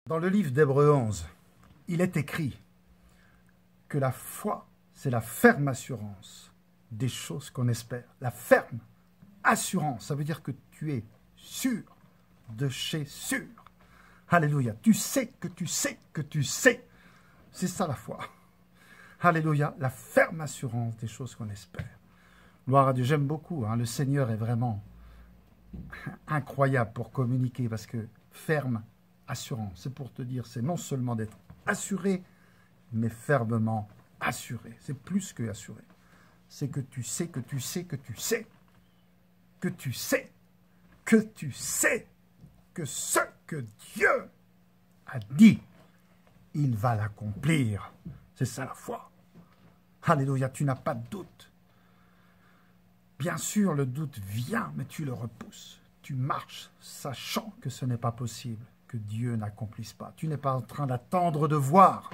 Dans le livre d'Hébreux 11, il est écrit que la foi, c'est la ferme assurance des choses qu'on espère. La ferme assurance, ça veut dire que tu es sûr de chez sûr. Alléluia. Tu sais que tu sais que tu sais. C'est ça la foi. Alléluia. La ferme assurance des choses qu'on espère. Gloire à Dieu. J'aime beaucoup. Le Seigneur est vraiment incroyable pour communiquer parce que ferme assurance, c'est pour te dire, c'est non seulement d'être assuré, mais fermement assuré. C'est plus que assuré. C'est que tu sais, que tu sais, que tu sais, que tu sais, que tu sais, que ce que Dieu a dit, il va l'accomplir. C'est ça la foi. Alléluia, tu n'as pas de doute. Bien sûr, le doute vient, mais tu le repousses. Tu marches, sachant que ce n'est pas possible, que Dieu n'accomplisse pas. Tu n'es pas en train d'attendre de voir.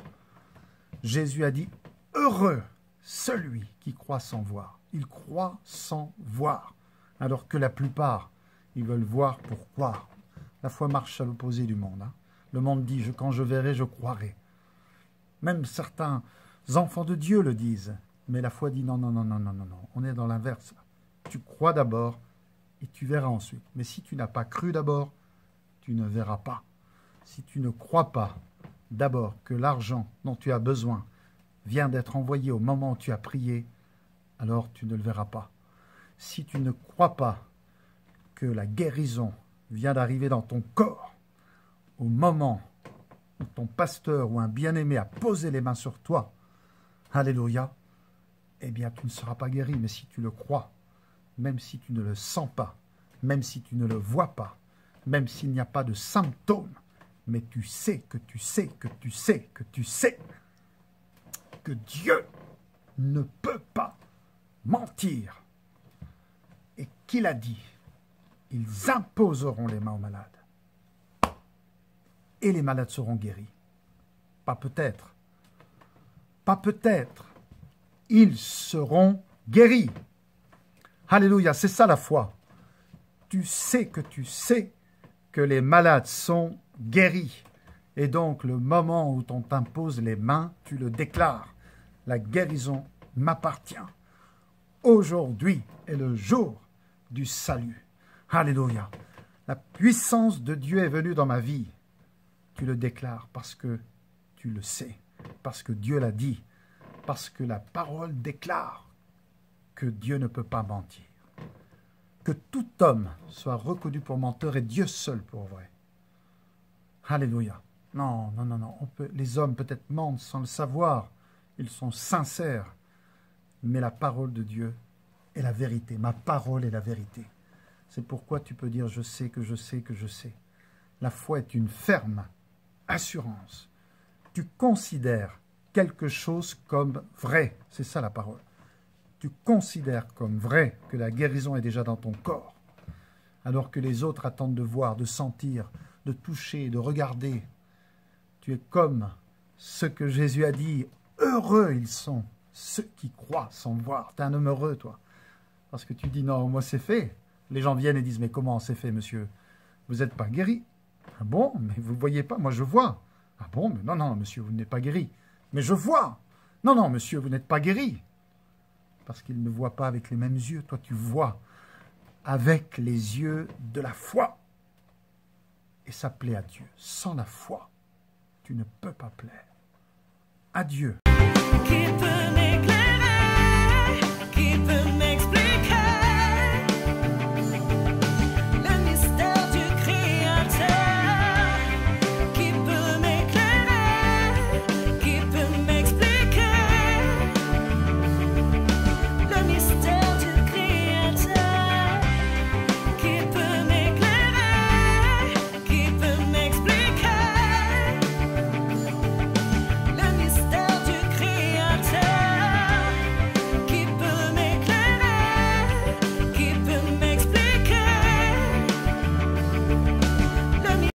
Jésus a dit, heureux celui qui croit sans voir. Il croit sans voir, alors que la plupart, ils veulent voir pour croire. La foi marche à l'opposé du monde. Le monde dit, quand je verrai, je croirai. Même certains enfants de Dieu le disent. Mais la foi dit, non, non, non, non, non, non, non. On est dans l'inverse. Tu crois d'abord et tu verras ensuite. Mais si tu n'as pas cru d'abord, tu ne verras pas. Si tu ne crois pas d'abord que l'argent dont tu as besoin vient d'être envoyé au moment où tu as prié, alors tu ne le verras pas. Si tu ne crois pas que la guérison vient d'arriver dans ton corps au moment où ton pasteur ou un bien-aimé a posé les mains sur toi, alléluia, eh bien tu ne seras pas guéri. Mais si tu le crois, même si tu ne le sens pas, même si tu ne le vois pas, même s'il n'y a pas de symptômes, mais tu sais que tu sais que tu sais que tu sais que Dieu ne peut pas mentir et qu'il a dit, ils imposeront les mains aux malades et les malades seront guéris. Pas peut-être, pas peut-être, ils seront guéris. Alléluia, c'est ça la foi. Tu sais que les malades sont guéris. Et donc, le moment où on t'impose les mains, tu le déclares. La guérison m'appartient. Aujourd'hui est le jour du salut. Alléluia. La puissance de Dieu est venue dans ma vie. Tu le déclares parce que tu le sais, parce que Dieu l'a dit, parce que la parole déclare que Dieu ne peut pas mentir. Que tout homme soit reconnu pour menteur et Dieu seul pour vrai. Alléluia. Non, non, non, non. Les hommes peut-être mentent sans le savoir. Ils sont sincères. Mais la parole de Dieu est la vérité. Ma parole est la vérité. C'est pourquoi tu peux dire je sais que je sais que je sais. La foi est une ferme assurance. Tu considères quelque chose comme vrai. C'est ça la parole. Tu considères comme vrai que la guérison est déjà dans ton corps, alors que les autres attendent de voir, de sentir, de toucher, de regarder. Tu es comme ce que Jésus a dit, heureux ils sont, ceux qui croient sans voir. Tu es un homme heureux, toi, parce que tu dis, non, moi c'est fait. Les gens viennent et disent, mais comment c'est fait, monsieur? Vous n'êtes pas guéri. Ah bon? Mais vous ne voyez pas, moi je vois. Ah bon? Mais non, non, monsieur, vous n'êtes pas guéri. Mais je vois. Non, non, monsieur, vous n'êtes pas guéri. Parce qu'il ne voit pas avec les mêmes yeux. Toi, tu vois avec les yeux de la foi. Et ça plaît à Dieu. Sans la foi, tu ne peux pas plaire à Dieu. Qui peut m'éclairer?